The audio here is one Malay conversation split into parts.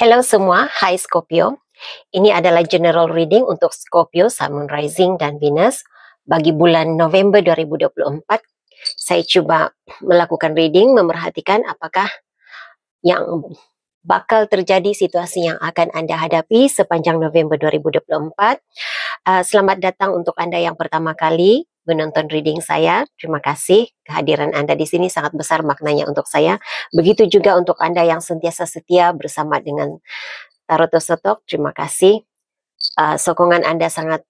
Hello semua, hai Scorpio. Ini adalah general reading untuk Scorpio, Sun, Moon, Rising dan Venus bagi bulan November 2024. Saya cuba melakukan reading, memerhatikan apakah yang bakal terjadi, situasi yang akan anda hadapi sepanjang November 2024. Selamat datang untuk anda yang pertama kali menonton reading saya. Terima kasih, kehadiran anda di sini sangat besar maknanya untuk saya. Begitu juga untuk anda yang sentiasa setia bersama dengan Tarot Sotok. Terima kasih. Sokongan anda sangat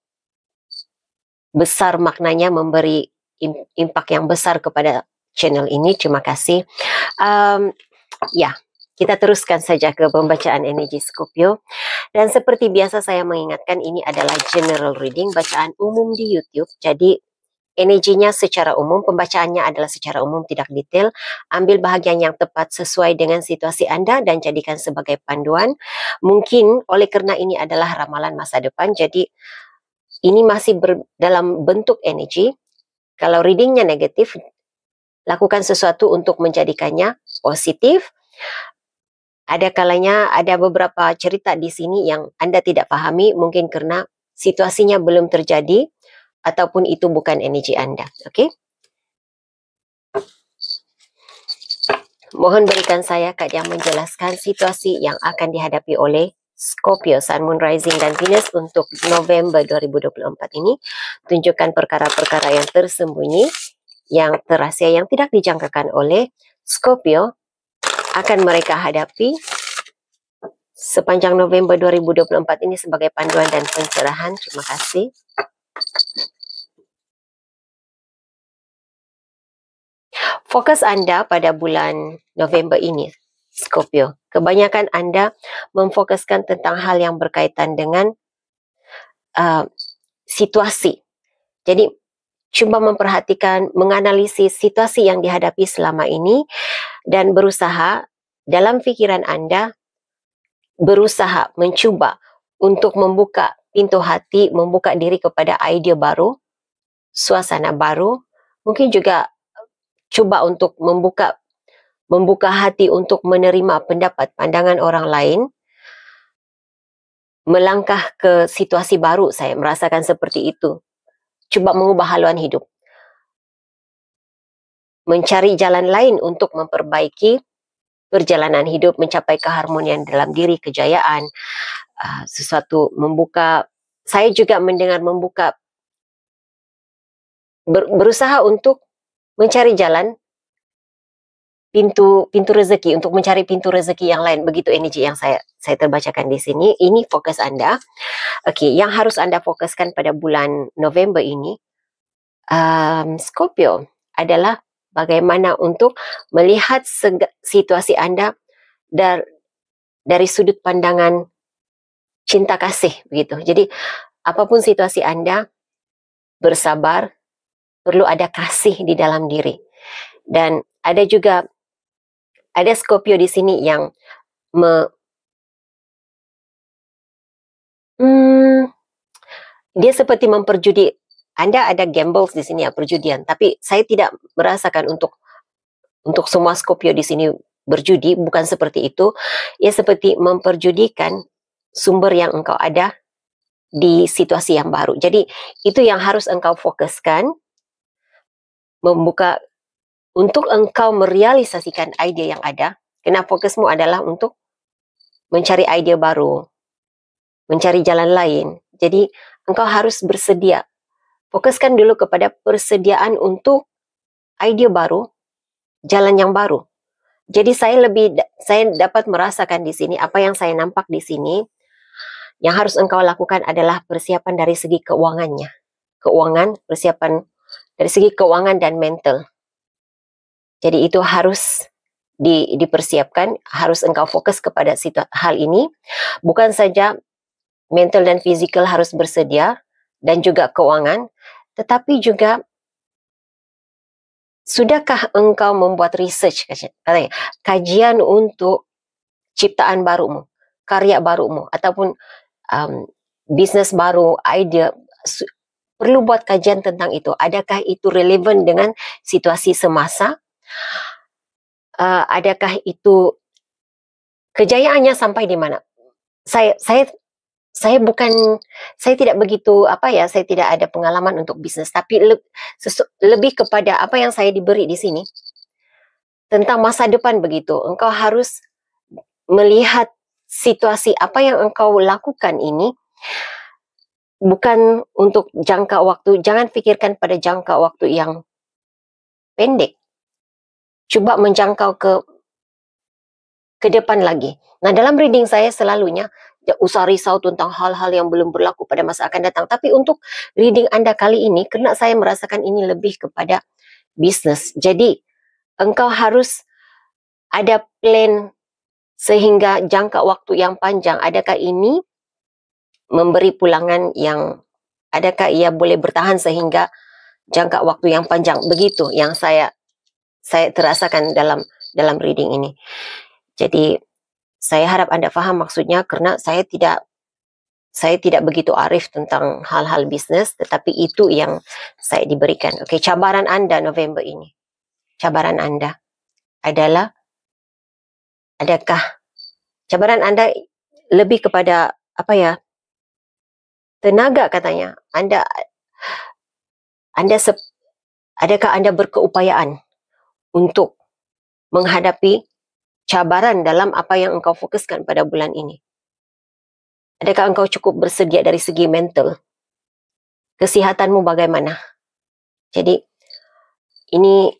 besar maknanya, memberi impak yang besar kepada channel ini. Terima kasih. Ya, kita teruskan saja ke pembacaan energi Scorpio. Dan seperti biasa saya mengingatkan, ini adalah general reading, bacaan umum di YouTube. Jadi energinya secara umum, pembacaannya adalah secara umum, tidak detail. Ambil bahagian yang tepat sesuai dengan situasi anda dan jadikan sebagai panduan. Mungkin oleh kerana ini adalah ramalan masa depan, jadi ini masih dalam bentuk energi. Kalau readingnya negatif, lakukan sesuatu untuk menjadikannya positif. Ada kalanya ada beberapa cerita di sini yang anda tidak pahami, mungkin kerana situasinya belum terjadi ataupun itu bukan energi anda. Okey? Mohon berikan saya kad yang menjelaskan situasi yang akan dihadapi oleh Scorpio, Sun, Moon, Rising dan Venus untuk November 2024 ini. Tunjukkan perkara-perkara yang tersembunyi, yang terahsia, yang tidak dijangkakan oleh Scorpio akan mereka hadapi sepanjang November 2024 ini sebagai panduan dan pencerahan. Terima kasih. Fokus anda pada bulan November ini, Scorpio. Kebanyakan anda memfokuskan tentang hal yang berkaitan dengan situasi. Jadi, cuba memperhatikan, menganalisis situasi yang dihadapi selama ini dan berusaha dalam fikiran anda, berusaha mencuba untuk membuka pintu hati, membuka diri kepada idea baru, suasana baru. Mungkin juga cuba untuk membuka hati untuk menerima pendapat, pandangan orang lain. Melangkah ke situasi baru, saya merasakan seperti itu. Cuba mengubah haluan hidup. Mencari jalan lain untuk memperbaiki perjalanan hidup, mencapai keharmonian dalam diri, kejayaan, sesuatu membuka. Saya juga mendengar membuka, berusaha untuk mencari jalan, pintu rezeki, untuk mencari pintu rezeki yang lain. Begitu energi yang saya terbacakan di sini. Ini fokus anda. Okey, yang harus anda fokuskan pada bulan November ini, Scorpio, adalah bagaimana untuk melihat situasi anda dari sudut pandangan cinta kasih, begitu. Jadi, apapun situasi anda, bersabar, perlu ada kasih di dalam diri. Dan ada juga, ada Scorpio di sini yang dia seperti memperjudi. Anda ada gambles di sini, ya, perjudian. Tapi saya tidak merasakan untuk semua Scorpio di sini berjudi, bukan seperti itu. Ia seperti memperjudikan sumber yang engkau ada di situasi yang baru. Jadi itu yang harus engkau fokuskan, membuka untuk engkau merealisasikan ide yang ada. Kerana fokusmu adalah untuk mencari ide baru, mencari jalan lain. Jadi engkau harus bersedia. Fokuskan dulu kepada persediaan untuk ide baru, jalan yang baru. Jadi saya dapat merasakan di sini, apa yang saya nampak di sini, yang harus engkau lakukan adalah persiapan dari segi keuangannya. Persiapan dari segi keuangan dan mental. Jadi itu harus dipersiapkan, harus engkau fokus kepada hal ini. Bukan saja mental dan fizikal harus bersedia, dan juga keuangan, tetapi juga sudahkah engkau membuat research, kajian untuk ciptaan barumu, karya barumu, ataupun bisnes baru, idea. Perlu buat kajian tentang itu. Adakah itu relevan dengan situasi semasa? Adakah itu kejayaannya sampai di mana? Saya tidak begitu saya tidak ada pengalaman untuk bisnes, tapi lebih kepada apa yang saya diberi di sini tentang masa depan begitu. Engkau harus melihat situasi apa yang engkau lakukan ini bukan untuk jangka waktu, jangan fikirkan pada jangka waktu yang pendek. Coba menjangkau ke depan lagi. Nah, dalam reading saya selalunya usah risau tentang hal-hal yang belum berlaku pada masa akan datang. Tapi untuk reading Anda kali ini, karena saya merasakan ini lebih kepada bisnes. Jadi, engkau harus ada plan sehingga jangka waktu yang panjang. Adakah ini memberi pulangan adakah ia boleh bertahan sehingga jangka waktu yang panjang? Begitu yang saya terasakan dalam reading ini. Jadi, saya harap Anda faham maksudnya, karena saya tidak begitu arif tentang hal-hal bisnes, tetapi itu yang saya diberikan. Oke, cabaran Anda November ini. Cabaran Anda adalah, cabaran Anda lebih kepada tenaga katanya. Adakah Anda berkeupayaan untuk menghadapi cabaran dalam apa yang engkau fokuskan pada bulan ini? Adakah engkau cukup bersedia dari segi mental? Kesihatanmu bagaimana? Jadi, ini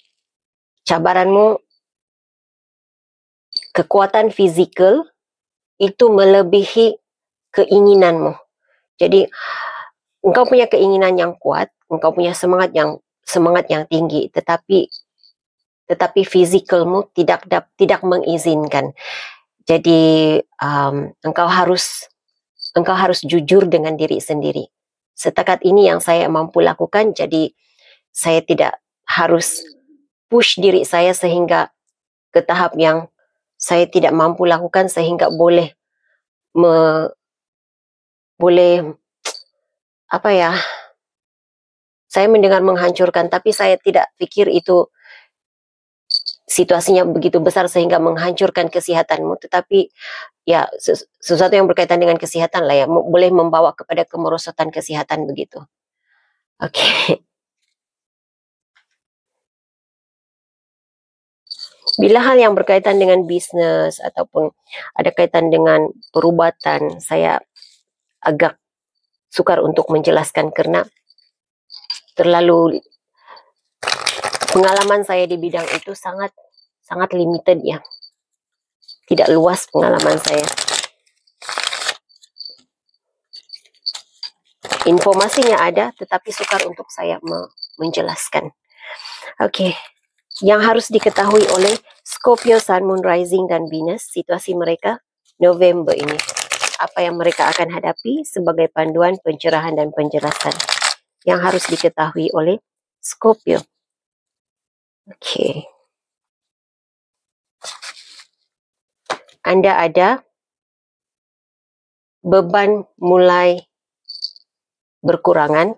cabaranmu, kekuatan fizikal itu melebihi keinginanmu. Jadi, engkau punya keinginan yang kuat, engkau punya semangat yang tinggi, tetapi fizikalmu tidak mengizinkan. Jadi, engkau harus jujur dengan diri sendiri. Setakat ini yang saya mampu lakukan, jadi saya tidak harus push diri saya sehingga ke tahap yang saya tidak mampu lakukan, sehingga boleh saya mendengar menghancurkan, tapi saya tidak pikir itu situasinya begitu besar sehingga menghancurkan kesehatanmu, tetapi ya sesuatu yang berkaitan dengan kesehatan lah ya, boleh membawa kepada kemerosotan kesehatan begitu. Oke. Bila hal yang berkaitan dengan bisnes ataupun ada kaitan dengan perubatan, saya agak sukar untuk menjelaskan karena terlalu pengalaman saya di bidang itu sangat limited ya. Tidak luas pengalaman saya. Informasinya ada, tetapi sukar untuk saya menjelaskan. Oke. Yang harus diketahui oleh Scorpio, Sun, Moon, Rising, dan Venus, situasi mereka November ini. Apa yang mereka akan hadapi sebagai panduan pencerahan dan penjelasan yang harus diketahui oleh Scorpio. Oke. Anda ada beban mulai berkurangan,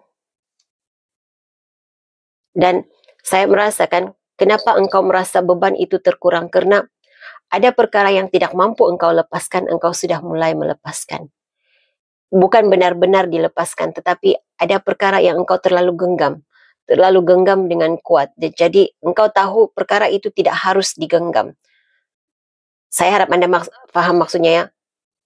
dan saya merasakan kenapa engkau merasa beban itu terkurang, karena ada perkara yang tidak mampu engkau lepaskan, engkau sudah mulai melepaskan. Bukan benar-benar dilepaskan, tetapi ada perkara yang engkau terlalu genggam dengan kuat. Jadi engkau tahu perkara itu tidak harus digenggam. Saya harap Anda paham maksudnya ya,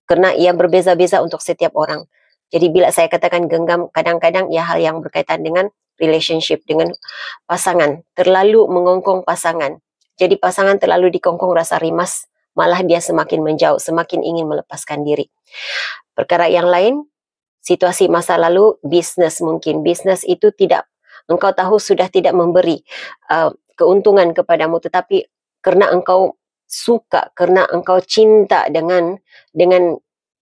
karena ia berbeza-beza untuk setiap orang. Jadi bila saya katakan genggam, kadang-kadang ya hal yang berkaitan dengan relationship, dengan pasangan. Terlalu mengongkong pasangan. Jadi pasangan terlalu dikongkong rasa rimas, malah dia semakin menjauh, semakin ingin melepaskan diri. Perkara yang lain, situasi masa lalu, bisnes mungkin. Bisnes itu engkau tahu sudah tidak memberi keuntungan kepadamu, tetapi karena engkau suka, karena engkau cinta dengan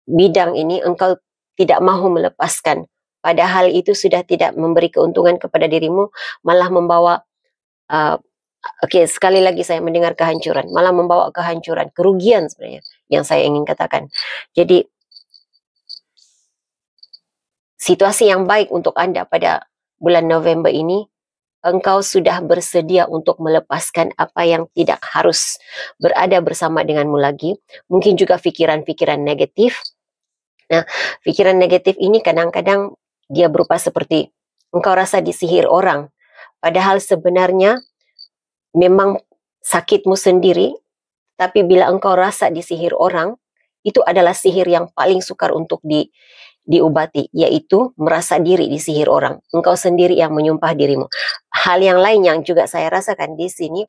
bidang ini, engkau tidak mahu melepaskan. Padahal itu sudah tidak memberi keuntungan kepada dirimu, malah membawa, sekali lagi saya mendengar kehancuran, malah membawa kehancuran, kerugian sebenarnya yang saya ingin katakan. Jadi, situasi yang baik untuk Anda pada bulan November ini, engkau sudah bersedia untuk melepaskan apa yang tidak harus berada bersama denganmu lagi. Mungkin juga pikiran-pikiran negatif. Nah, pikiran negatif ini kadang-kadang dia berupa seperti engkau rasa disihir orang. Padahal sebenarnya memang sakitmu sendiri, tapi bila engkau rasa disihir orang, itu adalah sihir yang paling sukar untuk diobati, yaitu merasa diri disihir orang. Engkau sendiri yang menyumpah dirimu. Hal yang lain yang juga saya rasakan di sini,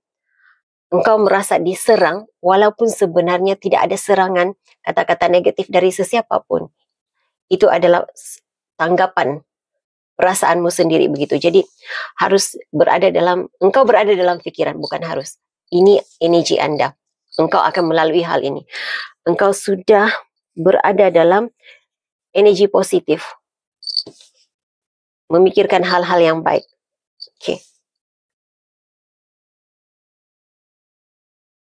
engkau merasa diserang, walaupun sebenarnya tidak ada serangan kata-kata negatif dari sesiapapun. Itu adalah tanggapan perasaanmu sendiri begitu. Jadi engkau berada dalam pikiran, bukan harus. Ini energi Anda. Engkau akan melalui hal ini. Engkau sudah berada dalam energi positif. Memikirkan hal-hal yang baik. Oke.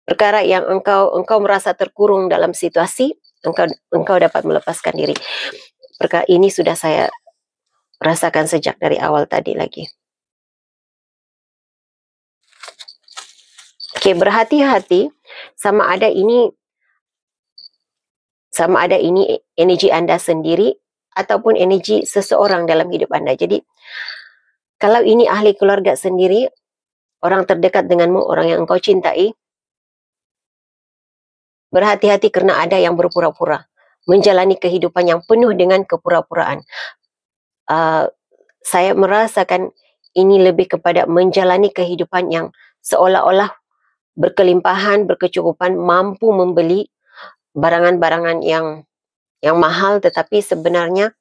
Perkara yang engkau merasa terkurung dalam situasi, engkau dapat melepaskan diri. Perkara ini sudah saya rasakan sejak dari awal tadi lagi. Oke, berhati-hati sama ada ini energi Anda sendiri ataupun energi seseorang dalam hidup Anda. Jadi, kalau ini ahli keluarga sendiri, orang terdekat denganmu, orang yang engkau cintai, berhati-hati karena ada yang berpura-pura, menjalani kehidupan yang penuh dengan kepura-puraan. Saya merasakan ini lebih kepada menjalani kehidupan yang seolah-olah berkelimpahan, berkecukupan, mampu membeli barangan-barangan yang mahal, tetapi sebenarnya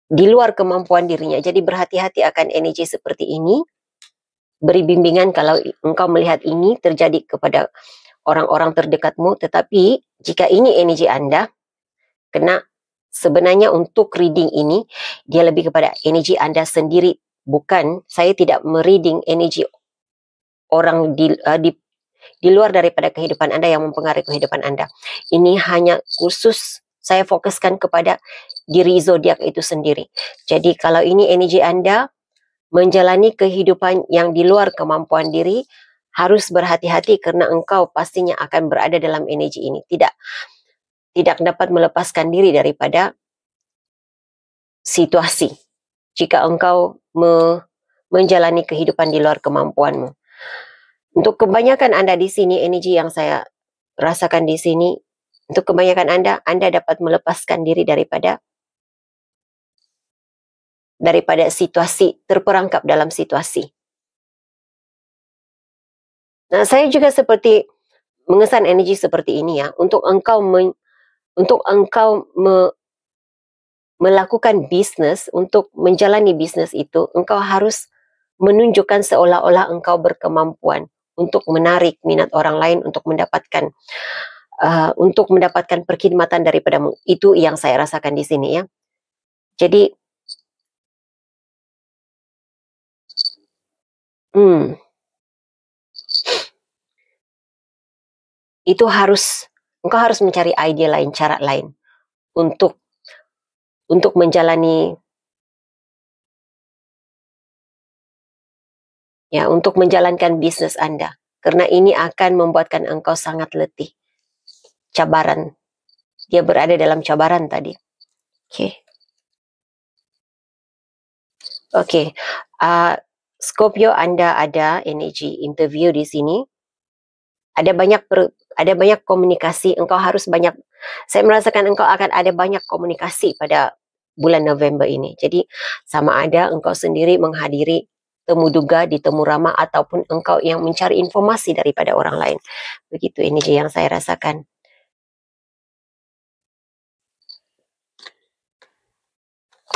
di luar kemampuan dirinya. Jadi berhati-hati akan energi seperti ini. Beri bimbingan kalau engkau melihat ini terjadi kepada orang-orang terdekatmu, tetapi jika ini energi Anda, kena sebenarnya untuk reading ini, dia lebih kepada energi Anda sendiri. Bukan, saya tidak mereading energi orang di luar daripada kehidupan Anda yang mempengaruhi kehidupan Anda. Ini hanya khusus saya fokuskan kepada diri zodiak itu sendiri. Jadi kalau ini energi Anda menjalani kehidupan yang di luar kemampuan diri, harus berhati-hati karena engkau pastinya akan berada dalam energi ini. Tidak dapat melepaskan diri daripada situasi jika engkau menjalani kehidupan di luar kemampuanmu. Untuk kebanyakan Anda di sini, energi yang saya rasakan di sini, untuk kebanyakan Anda dapat melepaskan diri daripada situasi, terperangkap dalam situasi. Nah, saya juga seperti mengesan energi seperti ini ya, untuk engkau melakukan bisnis, untuk menjalani bisnis itu, engkau harus menunjukkan seolah-olah engkau berkemampuan untuk menarik minat orang lain untuk mendapatkan perkhidmatan daripadamu. Itu yang saya rasakan di sini ya. Jadi engkau harus mencari ide lain, cara lain untuk menjalani ya, untuk menjalankan bisnis Anda, karena ini akan membuatkan engkau sangat letih. Cabaran, dia berada dalam cabaran tadi. Oke. Scorpio, Anda ada energi interview di sini. Ada banyak komunikasi. Engkau harus banyak. Saya merasakan engkau akan ada banyak komunikasi pada bulan November ini. Jadi sama ada engkau sendiri menghadiri temu duga di temu ramah, ataupun engkau yang mencari informasi daripada orang lain. Begitu energi yang saya rasakan.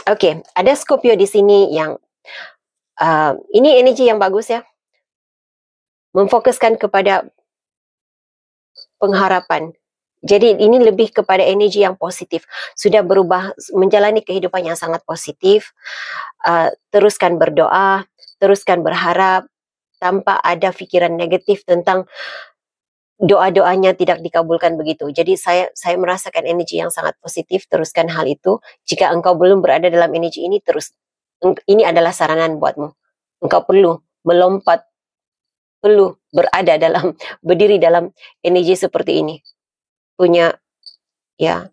Oke, ada Scorpio di sini yang ini energi yang bagus ya. Memfokuskan kepada pengharapan. Jadi ini lebih kepada energi yang positif. Sudah berubah, menjalani kehidupan yang sangat positif. Teruskan berdoa, teruskan berharap, tanpa ada pikiran negatif tentang doa-doanya tidak dikabulkan begitu. Jadi saya merasakan energi yang sangat positif. Teruskan hal itu. Jika engkau belum berada dalam energi ini, ini adalah saranan buatmu. Engkau perlu melompat, perlu berdiri dalam energi seperti ini. Punya, ya,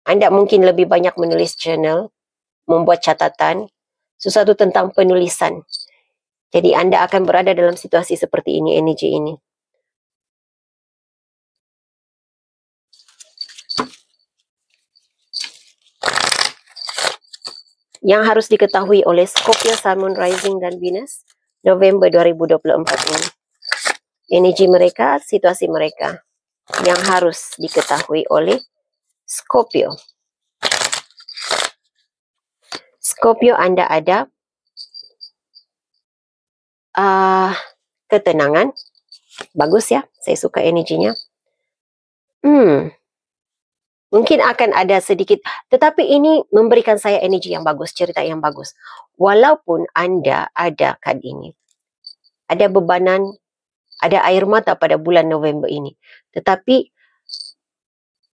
Anda mungkin lebih banyak menulis journal, membuat catatan, sesuatu tentang penulisan. Jadi Anda akan berada dalam situasi seperti ini, energi ini. Yang harus diketahui oleh Scorpio, Sun, Moon, Rising, dan Venus, November 2024 ini. Energi mereka, situasi mereka yang harus diketahui oleh Scorpio. Scorpio, Anda ada ketenangan. Bagus ya, saya suka energinya. Mungkin akan ada sedikit, tetapi ini memberikan saya energi yang bagus, cerita yang bagus. Walaupun Anda ada kad ini, ada bebanan, ada air mata pada bulan November ini. Tetapi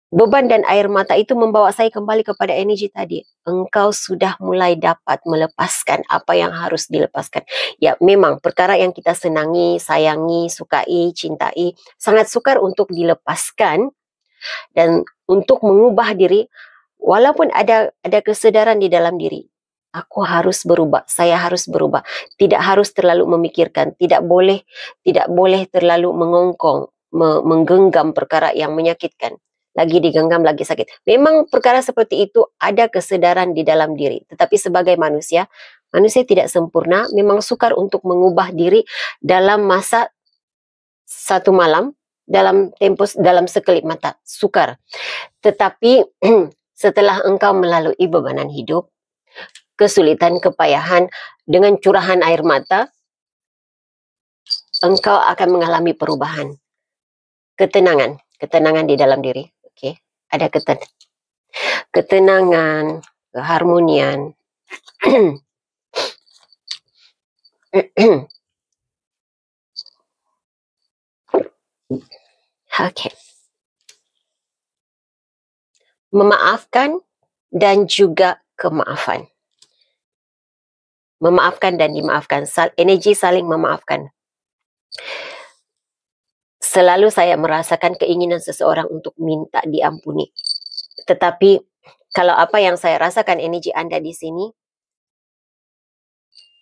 beban dan air mata itu membawa saya kembali kepada energi tadi. Engkau sudah mulai dapat melepaskan apa yang harus dilepaskan. Ya, memang perkara yang kita senangi, sayangi, sukai, cintai, sangat sukar untuk dilepaskan dan untuk mengubah diri. Walaupun ada kesedaran di dalam diri, aku harus berubah, saya harus berubah. Tidak harus terlalu memikirkan, tidak boleh terlalu mengongkong, menggenggam perkara yang menyakitkan. Lagi digenggam, lagi sakit. Memang perkara seperti itu ada kesedaran di dalam diri. Tetapi sebagai manusia tidak sempurna, memang sukar untuk mengubah diri dalam masa satu malam, dalam sekelip mata, sukar. Tetapi setelah engkau melalui bebanan hidup, kesulitan, kepayahan, dengan curahan air mata, engkau akan mengalami perubahan. Ketenangan di dalam diri. Okey, ada ketenangan, keharmonian. Okey. Memaafkan dan juga kemaafan. Memaafkan dan dimaafkan. Energi saling memaafkan. Selalu saya merasakan keinginan seseorang untuk minta diampuni. Tetapi kalau apa yang saya rasakan energi Anda di sini,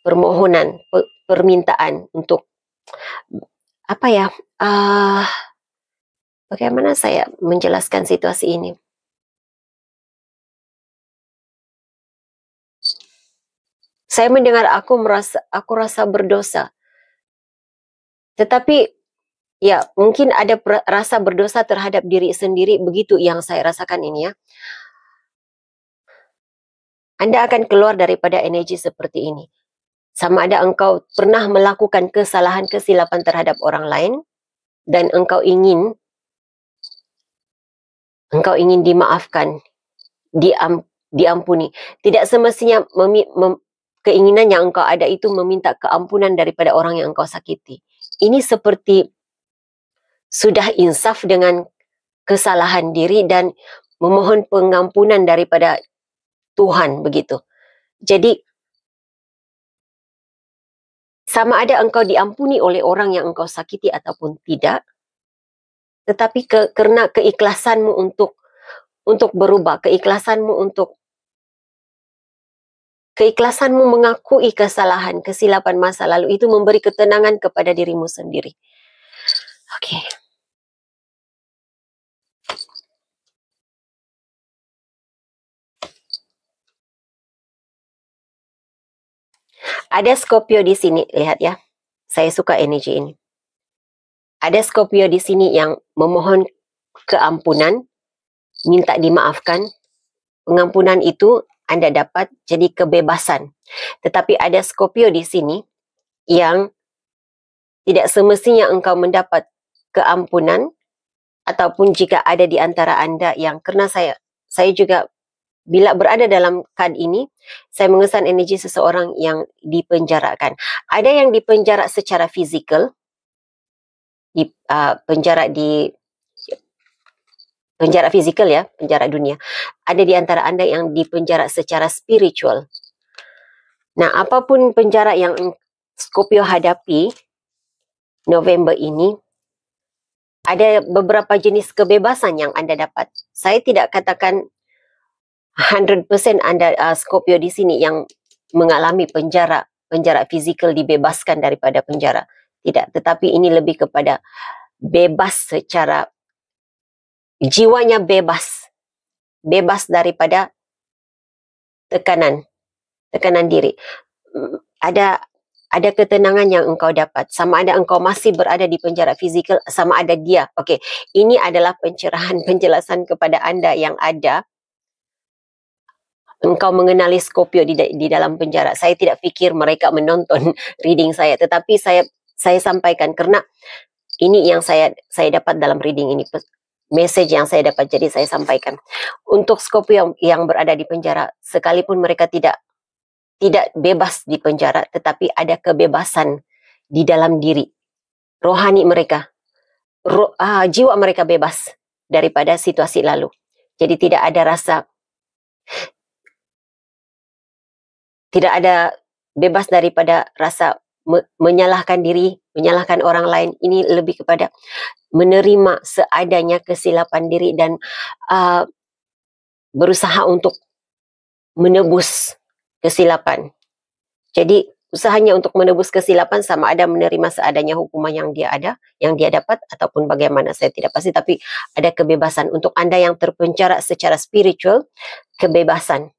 permohonan, permintaan untuk apa ya? Bagaimana saya menjelaskan situasi ini? Saya mendengar aku rasa berdosa. Tetapi ya, mungkin ada rasa berdosa terhadap diri sendiri, begitu yang saya rasakan ini ya. Anda akan keluar daripada energi seperti ini. Sama ada engkau pernah melakukan kesalahan, kesilapan terhadap orang lain dan engkau ingin dimaafkan, diampuni. Tidak semestinya keinginan yang engkau ada itu meminta keampunan daripada orang yang engkau sakiti. Ini seperti sudah insaf dengan kesalahan diri dan memohon pengampunan daripada Tuhan, begitu. Jadi sama ada engkau diampuni oleh orang yang engkau sakiti ataupun tidak, tetapi kerana keikhlasanmu untuk berubah, keikhlasanmu mengakui kesalahan, kesilapan masa lalu itu memberi ketenangan kepada dirimu sendiri. Okey. Ada Scorpio di sini, lihat ya. Saya suka energi ini. Ada Scorpio di sini yang memohon keampunan, minta dimaafkan. Pengampunan itu Anda dapat jadi kebebasan. Tetapi ada Scorpio di sini yang tidak semestinya engkau mendapat keampunan, ataupun jika ada di antara Anda yang, kerana saya juga bila berada dalam kad ini, saya mengesan energi seseorang yang dipenjarakan. Ada yang dipenjara secara fizikal, penjara di penjara fizikal ya, penjara dunia. Ada di antara Anda yang dipenjara secara spiritual. Nah, apapun penjara yang Scorpio hadapi November ini, ada beberapa jenis kebebasan yang Anda dapat. Saya tidak katakan 100% Anda Scorpio di sini yang mengalami penjara fizikal dibebaskan daripada penjara. Tidak, tetapi ini lebih kepada bebas secara jiwanya, bebas daripada tekanan diri. Ada ketenangan yang engkau dapat, sama ada engkau masih berada di penjara fizikal, sama ada dia. Okey, ini adalah pencerahan penjelasan kepada Anda yang ada engkau mengenali Scorpio di dalam penjara. Saya tidak fikir mereka menonton reading saya, tetapi saya sampaikan kerana ini yang saya dapat dalam reading ini, message yang saya dapat, jadi saya sampaikan. Untuk Scorpio yang berada di penjara, sekalipun mereka tidak bebas di penjara, tetapi ada kebebasan di dalam diri. Rohani mereka, jiwa mereka bebas daripada situasi lalu. Jadi tidak ada bebas daripada rasa menyalahkan diri, menyalahkan orang lain. Ini lebih kepada menerima seadanya kesilapan diri dan berusaha untuk menebus kesilapan. Jadi usahanya untuk menebus kesilapan, sama ada menerima seadanya hukuman yang dia dapat ataupun bagaimana, saya tidak pasti, tapi ada kebebasan. Untuk Anda yang terpenjara secara spiritual, kebebasan.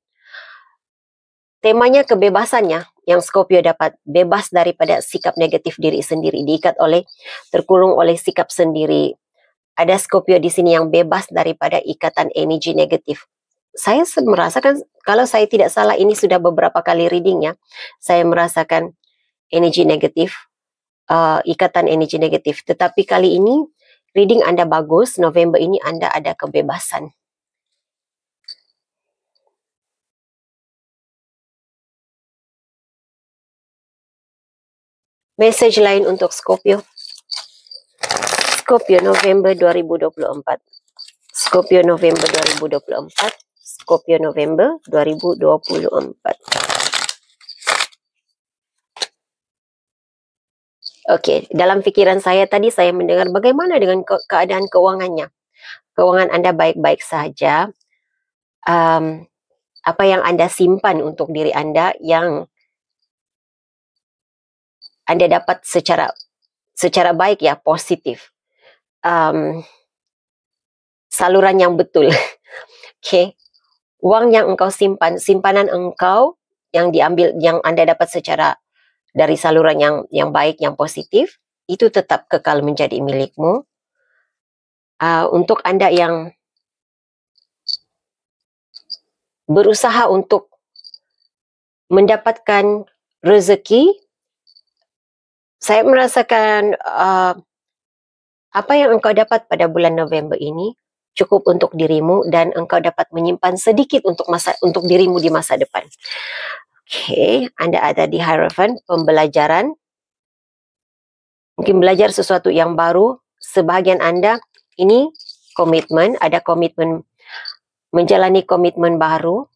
Temanya kebebasannya yang Scorpio dapat, bebas daripada sikap negatif diri sendiri, terkurung oleh sikap sendiri. Ada Scorpio di sini yang bebas daripada ikatan energi negatif. Saya merasakan, kalau saya tidak salah, ini sudah beberapa kali readingnya, saya merasakan energi negatif, ikatan energi negatif. Tetapi kali ini reading Anda bagus, November ini Anda ada kebebasan. Message lain untuk Scorpio. Scorpio November 2024. Scorpio November 2024. Scorpio November 2024. Okey, dalam fikiran saya tadi saya mendengar bagaimana dengan keadaan keuangannya. Keuangan Anda baik-baik saja. Apa yang Anda simpan untuk diri Anda yang Anda dapat secara baik ya, positif. Saluran yang betul. Okey. Wang yang engkau simpan, simpanan engkau yang diambil, yang Anda dapat secara dari saluran yang baik, yang positif, itu tetap kekal menjadi milikmu. Untuk Anda yang berusaha untuk mendapatkan rezeki, saya merasakan apa yang engkau dapat pada bulan November ini cukup untuk dirimu, dan engkau dapat menyimpan sedikit untuk dirimu di masa depan. Okey, Anda ada di Hierophant, pembelajaran. Mungkin belajar sesuatu yang baru. Sebahagian Anda ini komitmen, ada komitmen, menjalani komitmen baru.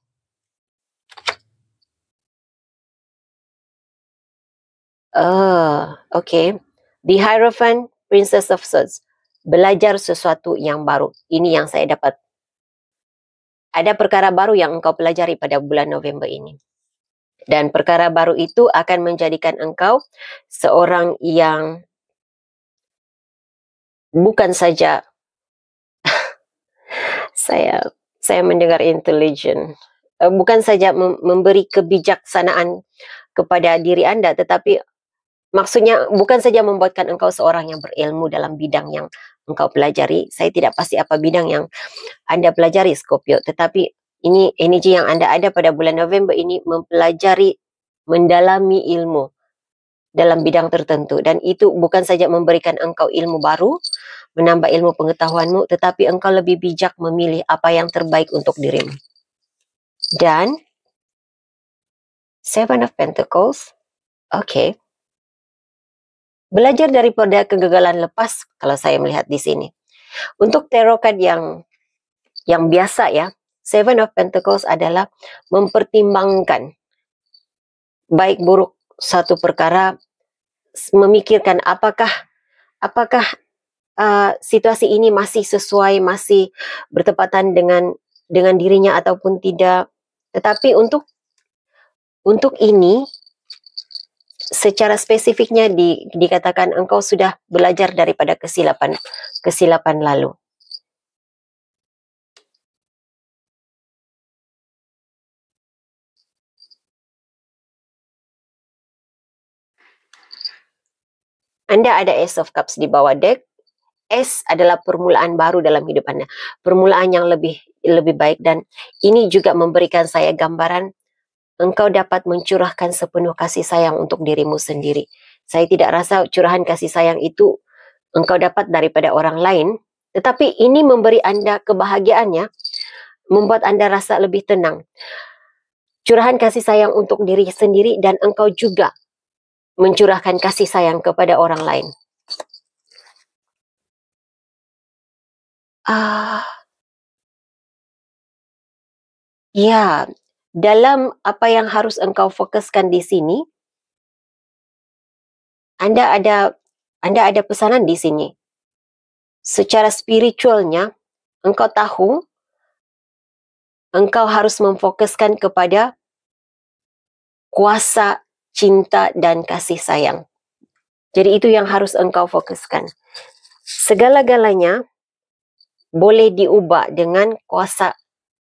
Okey. The Hierophant, Princess of Swords. Belajar sesuatu yang baru. Ini yang saya dapat. Ada perkara baru yang engkau pelajari pada bulan November ini. Dan perkara baru itu akan menjadikan engkau seorang yang bukan saja saya mendengar intelligent. Bukan saja memberi kebijaksanaan kepada diri Anda, tetapi maksudnya bukan saja membuatkan engkau seorang yang berilmu dalam bidang yang engkau pelajari. Saya tidak pasti apa bidang yang Anda pelajari, Scorpio, tetapi ini energi yang Anda ada pada bulan November ini, mempelajari, mendalami ilmu dalam bidang tertentu. Dan itu bukan saja memberikan engkau ilmu baru, menambah ilmu pengetahuanmu, tetapi engkau lebih bijak memilih apa yang terbaik untuk dirimu. Dan Seven of Pentacles, okey. Belajar daripada kegagalan lepas, kalau saya melihat di sini. Untuk tarot card yang yang biasa ya. Seven of Pentacles adalah mempertimbangkan baik buruk satu perkara, memikirkan apakah situasi ini masih sesuai, masih bertepatan dengan dirinya ataupun tidak. Tetapi untuk ini secara spesifiknya dikatakan engkau sudah belajar daripada kesilapan lalu. Anda ada Ace of Cups di bawah deck. S adalah permulaan baru dalam hidup Anda, permulaan yang lebih baik, dan ini juga memberikan saya gambaran engkau dapat mencurahkan sepenuh kasih sayang untuk dirimu sendiri. Saya tidak rasa curahan kasih sayang itu engkau dapat daripada orang lain, tetapi ini memberi Anda kebahagiaannya, membuat Anda rasa lebih tenang. Curahan kasih sayang untuk diri sendiri dan engkau juga mencurahkan kasih sayang kepada orang lain. Ya, dalam apa yang harus engkau fokuskan di sini, Anda ada pesanan di sini. Secara spiritualnya, engkau tahu engkau harus memfokuskan kepada kuasa cinta dan kasih sayang. Jadi itu yang harus engkau fokuskan. Segala-galanya boleh diubah dengan kuasa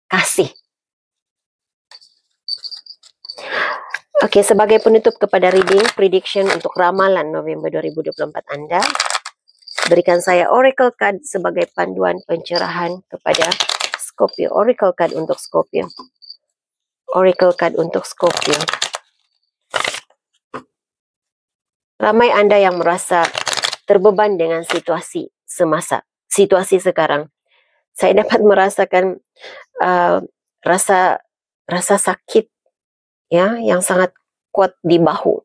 kasih. Oke, sebagai penutup kepada reading prediction untuk ramalan November 2024 Anda, berikan saya Oracle card sebagai panduan pencerahan kepada Scorpio. Oracle card untuk Scorpio. Oracle card untuk Scorpio. Ramai Anda yang merasa terbeban dengan situasi sekarang. Saya dapat merasakan rasa sakit ya yang sangat kuat di bahu.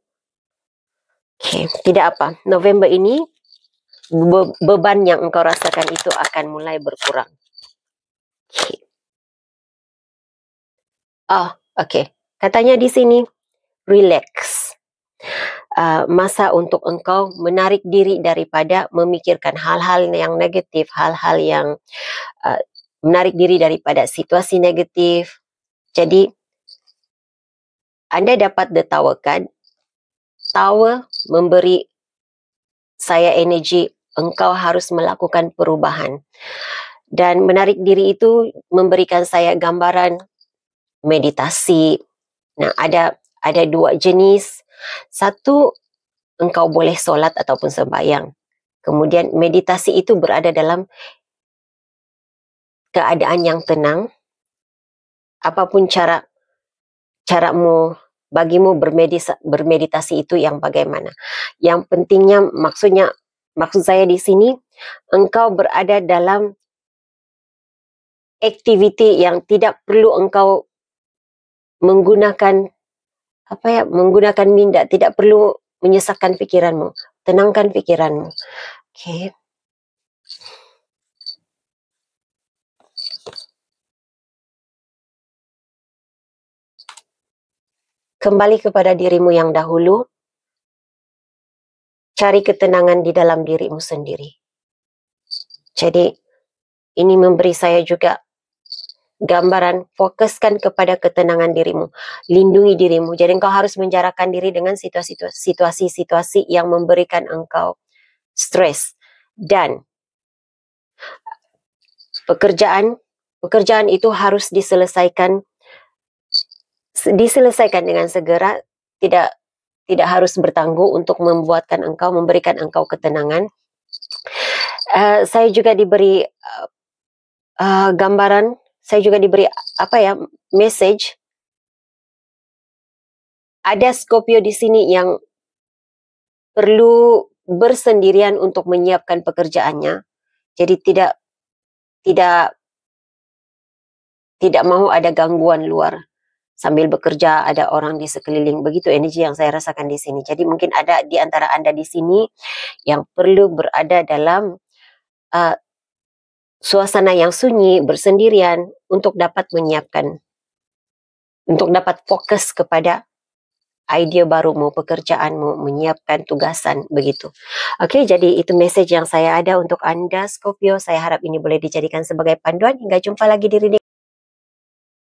Oke, tidak apa. November ini beban yang engkau rasakan itu akan mulai berkurang. Oke. Katanya di sini relax. Masa untuk engkau menarik diri daripada memikirkan hal-hal yang negatif, hal-hal yang menarik diri daripada situasi negatif. Jadi Anda dapat the Tower card. Tower memberi saya energi engkau harus melakukan perubahan. Dan menarik diri itu memberikan saya gambaran meditasi. Nah, ada dua jenis. Satu, engkau boleh solat ataupun sembahyang. Kemudian meditasi itu berada dalam keadaan yang tenang. Apapun caramu, bagimu bermeditasi itu yang bagaimana. Yang pentingnya maksud saya di sini, engkau berada dalam aktiviti yang tidak perlu engkau menggunakan minda, tidak perlu menyesatkan pikiranmu. Tenangkan pikiranmu. Oke. Kembali kepada dirimu yang dahulu. Cari ketenangan di dalam dirimu sendiri. Jadi, ini memberi saya juga gambaran, fokuskan kepada ketenangan dirimu. Lindungi dirimu. Jadi, engkau harus menjarakan diri dengan situasi-situasi yang memberikan engkau stres. Dan, pekerjaan itu harus diselesaikan dengan segera, tidak harus bertangguh untuk memberikan engkau ketenangan. Saya juga diberi gambaran, saya juga diberi message. Ada Scorpio di sini yang perlu bersendirian untuk menyiapkan pekerjaannya. Jadi tidak mau ada gangguan luar. Sambil bekerja ada orang di sekeliling. Begitu energi yang saya rasakan di sini. Jadi mungkin ada di antara Anda di sini yang perlu berada dalam suasana yang sunyi, bersendirian untuk dapat menyiapkan, untuk dapat fokus kepada idea barumu, pekerjaanmu, menyiapkan tugasan, begitu. Okey, jadi itu mesej yang saya ada untuk anda Scorpio. Saya harap ini boleh dijadikan sebagai panduan. Hingga jumpa lagi di reading